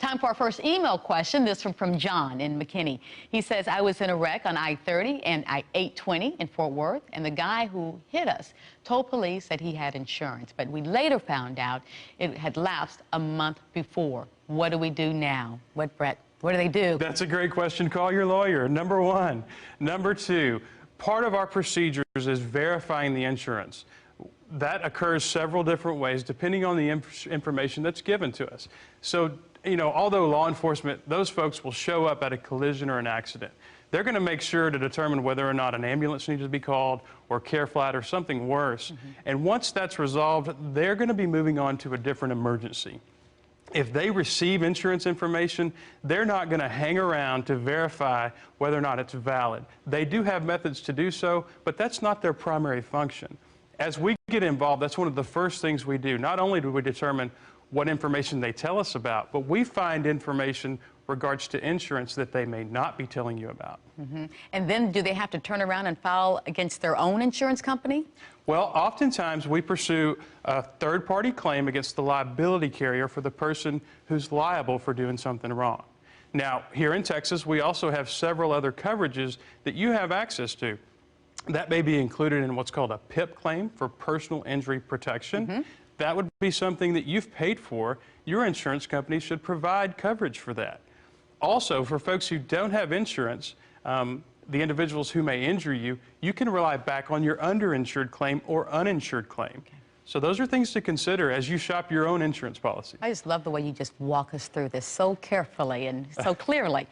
Time for our first email question. This one from John in McKinney. He says, I was in a wreck on I-30 and I-820 in Fort Worth, and the guy who hit us told police that he had insurance, but we later found out it had lapsed a month before. What do we do now? Brett? What do they do? That's a great question. Call your lawyer, number one. Number two, part of our procedures is verifying the insurance. That occurs several different ways depending on the information that's given to us. So, although law enforcement, those folks will show up at a collision or an accident. They're going to make sure to determine whether or not an ambulance needs to be called or care flight or something worse. And once that's resolved, they're going to be moving on to a different emergency. If they receive insurance information, they're not going to hang around to verify whether or not it's valid. They do have methods to do so, but that's not their primary function. As we get involved, that's one of the first things we do. Not only do we determine what information they tell us about, but we find information regards to insurance that they may not be telling you about. And then do they have to turn around and file against their own insurance company? Well, oftentimes we pursue a third-party claim against the liability carrier for the person who's liable for doing something wrong. Now, here in Texas, we also have several other coverages that you have access to. That may be included in what's called a PIP claim for personal injury protection. That would be something that you've paid for. Your insurance company should provide coverage for that. Also, for folks who don't have insurance, the individuals who may injure you, you can rely back on your underinsured claim or uninsured claim. So those are things to consider as you shop your own insurance policy. I just love the way you just walk us through this so carefully and so clearly.